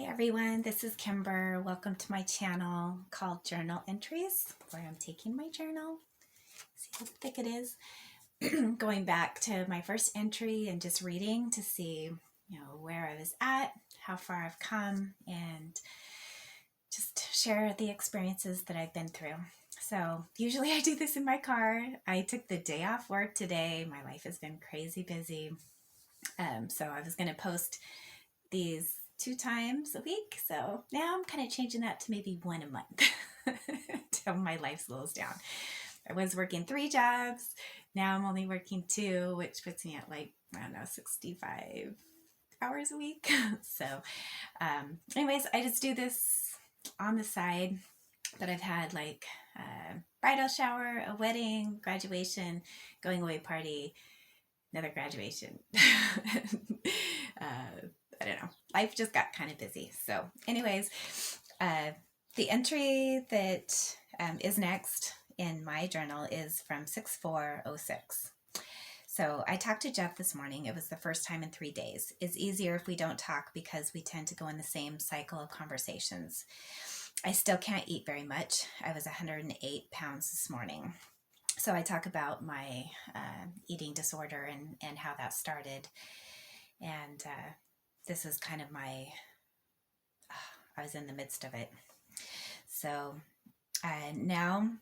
Hi everyone, this is Kimber. Welcome to my channel called Journal Entries, where I'm taking my journal. See how thick it is? Going back to my first entry and just reading to see, where I was at, how far I've come, and just share the experiences that I've been through. So usually I do this in my car. I took the day off work today. My life has been crazy busy. So I was going to post these 2 times a week. So now I'm kind of changing that to maybe 1 a month until my life slows down. I was working 3 jobs. Now I'm only working 2, which puts me at 65 hours a week. So anyways, I just do this on the side. But I've had a bridal shower, a wedding, graduation, going away party, another graduation. I don't know. Life just got kind of busy. So anyways, the entry that is next in my journal is from 6/4/06. So I talked to Jeff this morning. It was the first time in 3 days. It's easier if we don't talk because we tend to go in the same cycle of conversations. I still can't eat very much. I was 108 pounds this morning. So I talk about my eating disorder and how that started. And this is kind of I was in the midst of it. So now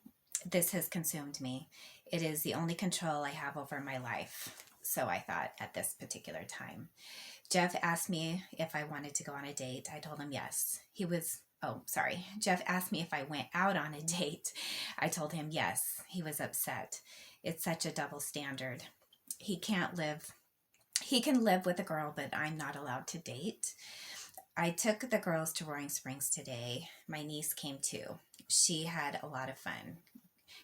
this has consumed me. It is the only control I have over my life. So I thought at this particular time. Jeff asked me if I wanted to go on a date. I told him yes. Jeff asked me if I went out on a date. I told him yes. He was upset. It's such a double standard. He can live with a girl, but I'm not allowed to date. I took the girls to Roaring Springs today. My niece came too. She had a lot of fun.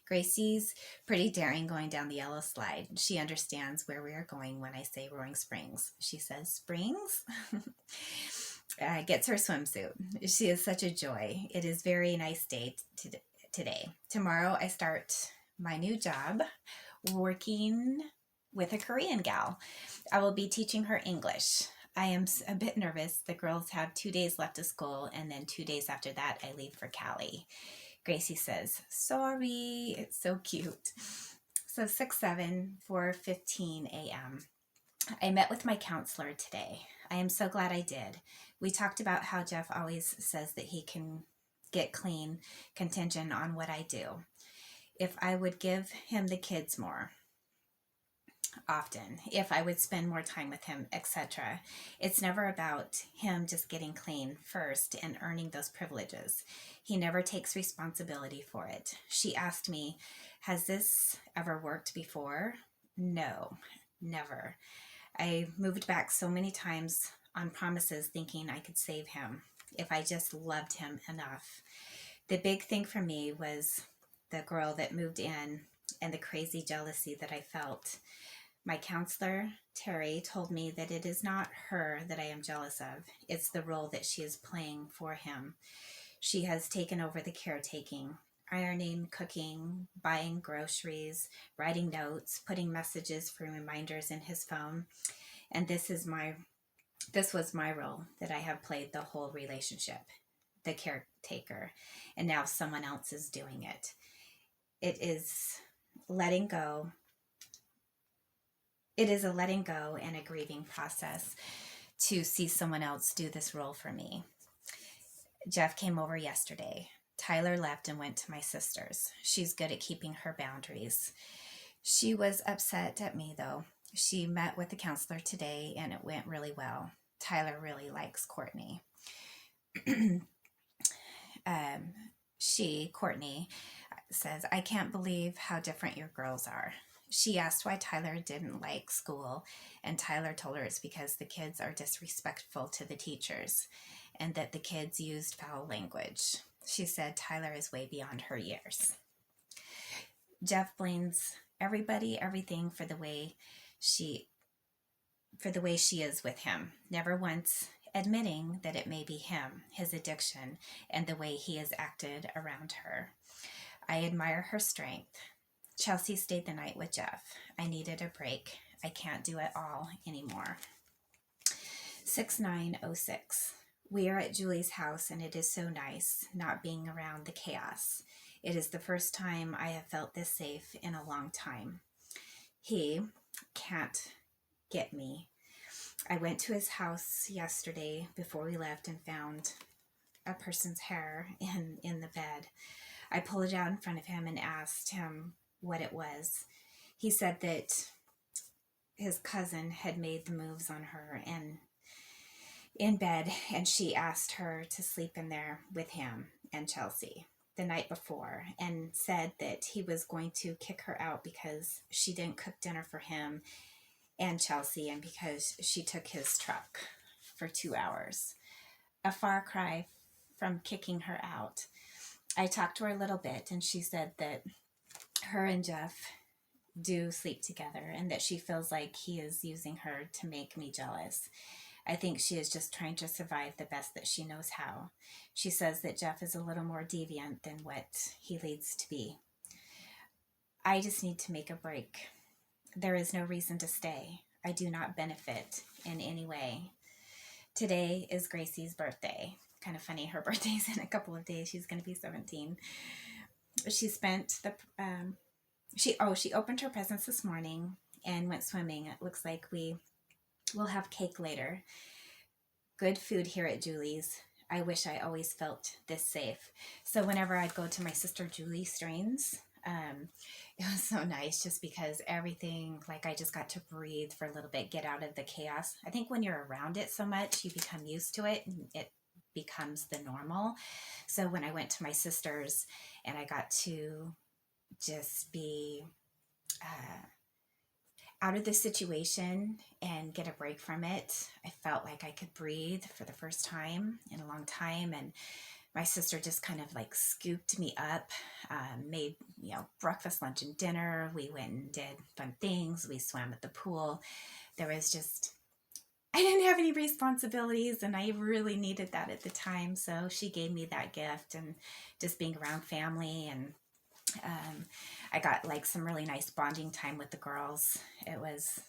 Gracie's pretty daring going down the yellow slide. She understands where we are going when I say Roaring Springs. She says, Springs? Gets her swimsuit. She is such a joy. It is very nice day today. Tomorrow I start my new job working with a Korean gal. I will be teaching her English. I am a bit nervous. The girls have 2 days left of school, and then 2 days after that, I leave for Cali. Gracie says, sorry. It's so cute. So 6/7, 4:15 a.m. I met with my counselor today. I am so glad I did. We talked about how Jeff always says that he can get clean contingent on what I do. If I would give him the kids more often, if I would spend more time with him, etc. It's never about him just getting clean first and earning those privileges. He never takes responsibility for it. She asked me, has this ever worked before? No, never. I moved back so many times on promises thinking I could save him if I just loved him enough. The big thing for me was the girl that moved in and the crazy jealousy that I felt. My counselor, Terry, told me that it is not her that I am jealous of. It's the role that she is playing for him. She has taken over the caretaking, ironing, cooking, buying groceries, writing notes, putting messages for reminders in his phone. And this was my role that I have played the whole relationship, the caretaker. And now someone else is doing it. It is letting go. It is a letting go and a grieving process to see someone else do this role for me. Jeff came over yesterday. Tyler left and went to my sister's. She's good at keeping her boundaries. She was upset at me though. She met with the counselor today and it went really well. Tyler really likes Courtney. Courtney, says, I can't believe how different your girls are. She asked why Tyler didn't like school, and Tyler told her it's because the kids are disrespectful to the teachers and that the kids used foul language. She said Tyler is way beyond her years. Jeff blames everything for the way she is with him, never once admitting that it may be him, his addiction, and the way he has acted around her. I admire her strength. Chelsea stayed the night with Jeff. I needed a break. I can't do it all anymore. 6/9/06. We are at Julie's house, and it is so nice not being around the chaos. It is the first time I have felt this safe in a long time. He can't get me. I went to his house yesterday before we left and found a person's hair in the bed. I pulled it out in front of him and asked him what it was. He said that his cousin had made the moves on her and in bed, and she asked her to sleep in there with him and Chelsea the night before, and said that he was going to kick her out because she didn't cook dinner for him and Chelsea, and because she took his truck for 2 hours. A far cry from kicking her out. I talked to her a little bit, and she said that her and Jeff do sleep together and that she feels like he is using her to make me jealous. I think she is just trying to survive the best that she knows how. She says that Jeff is a little more deviant than what he leads to be. I just need to make a break. There is no reason to stay. I do not benefit in any way. Today is Gracie's birthday. Kind of funny, her birthday's in a couple of days. She's going to be 17. She spent the, she opened her presents this morning and went swimming. It looks like we will have cake later. Good food here at Julie's. I wish I always felt this safe. So whenever I'd go to my sister Julie Strain's, it was so nice just because everything, like I just got to breathe for a little bit, get out of the chaos. I think when you're around it so much, you become used to it and it becomes the normal. So when I went to my sister's and I got to just be out of the situation and get a break from it, I felt like I could breathe for the first time in a long time. And my sister just kind of like scooped me up, made, breakfast, lunch, and dinner. We went and did fun things. We swam at the pool. There was just, I didn't have any responsibilities, and I really needed that at the time. So she gave me that gift, and just being around family, and I got like some really nice bonding time with the girls. It was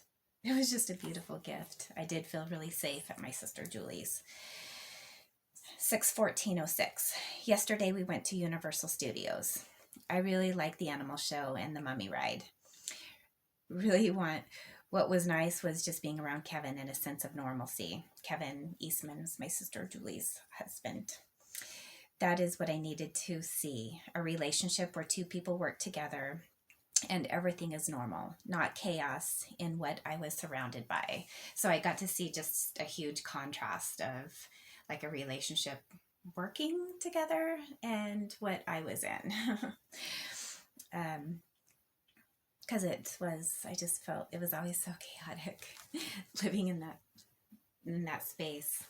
just a beautiful gift. I did feel really safe at my sister Julie's. 6/14/06. Yesterday we went to Universal Studios. I really like the animal show and the mummy ride. What was nice was just being around Kevin and a sense of normalcy. Kevin Eastman's my sister Julie's husband. That is what I needed to see. A relationship where two people work together and everything is normal, not chaos in what I was surrounded by. So I got to see just a huge contrast of like a relationship working together and what I was in. Because I just felt it was always so chaotic living in that space.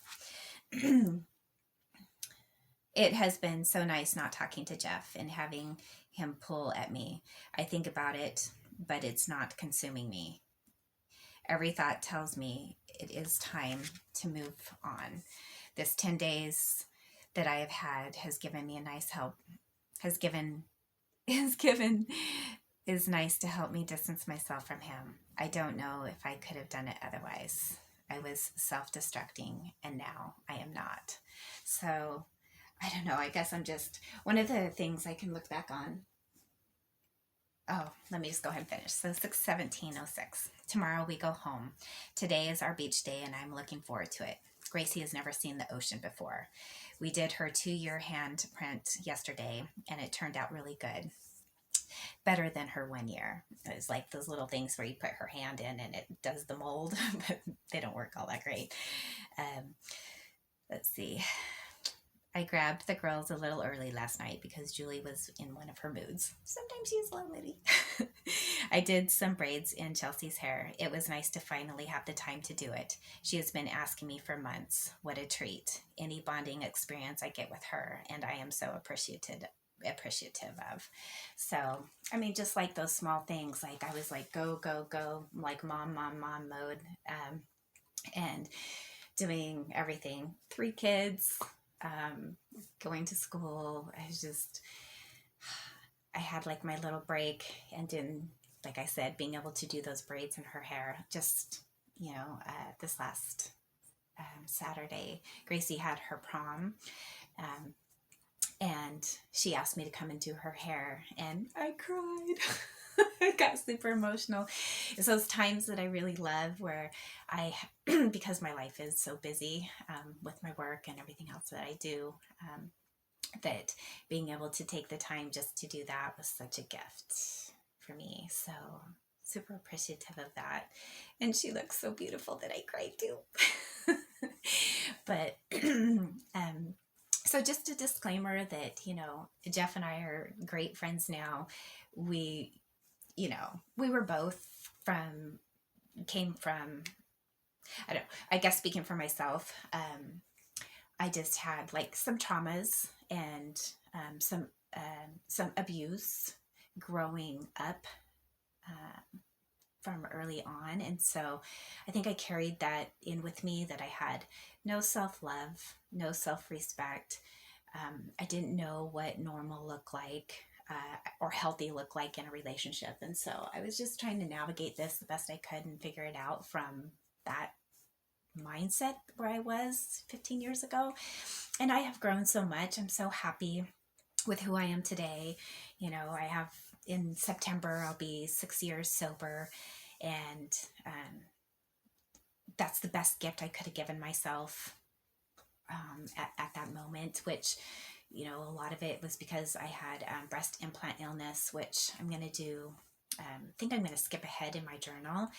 It has been so nice not talking to Jeff and having him pull at me. I think about it, but it's not consuming me. Every thought tells me it is time to move on. This 10 days that I have had has given me a nice help, is nice to help me distance myself from him. I don't know if I could have done it otherwise. I was self-destructing, and now I am not. So I don't know. I guess I'm just, one of the things I can look back on. Oh, let me just go ahead and finish. So 6/17/06. Tomorrow we go home. Today is our beach day, and I'm looking forward to it. Gracie has never seen the ocean before. We did her 2-year hand print yesterday, and it turned out really good. Better than her 1 year. It was like those little things where you put her hand in and it does the mold, but they don't work all that great. Let's see. I grabbed the girls a little early last night because Julie was in one of her moods. Sometimes she's a little moody. I did some braids in Chelsea's hair. It was nice to finally have the time to do it. She has been asking me for months. What a treat. Any bonding experience I get with her, and I am so appreciative of. So, I mean, just like those small things, like I was like, go, go, go, like mom mode, and doing everything. 3 kids, going to school. I had like my little break, and then, like I said, being able to do those braids in her hair just, this last Saturday, Gracie had her prom. Um, and she asked me to come and do her hair, and I cried. I got super emotional. It's those times that I really love where I, because my life is so busy with my work and everything else that I do, that being able to take the time just to do that was such a gift for me. So super appreciative of that. And she looks so beautiful that I cried too. But so just a disclaimer that, Jeff and I are great friends now. We, we were both came from, I guess speaking for myself, I just had like some traumas and some abuse growing up from early on. And so I think I carried that in with me, that I had no self-love, no self-respect. I didn't know what normal looked like or healthy looked like in a relationship. And so I was just trying to navigate this the best I could and figure it out from that mindset where I was 15 years ago. And I have grown so much. I'm so happy with who I am today. I have, in September, I'll be 6 years sober. And that's the best gift I could have given myself at that moment, which, a lot of it was because I had breast implant illness, which I'm going to do. I think I'm going to skip ahead in my journal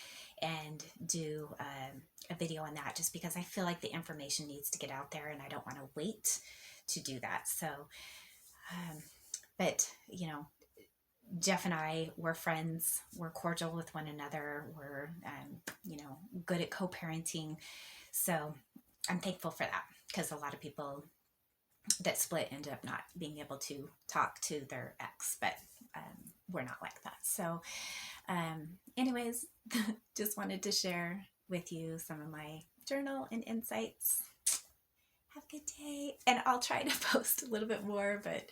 and do a video on that, just because I feel like the information needs to get out there and I don't want to wait to do that. So, but, Jeff and I were friends, we're cordial with one another, we're, good at co-parenting. So I'm thankful for that, because a lot of people that split end up not being able to talk to their ex, but we're not like that. So anyways, just wanted to share with you some of my journal and insights. Have a good day. And I'll try to post a little bit more, but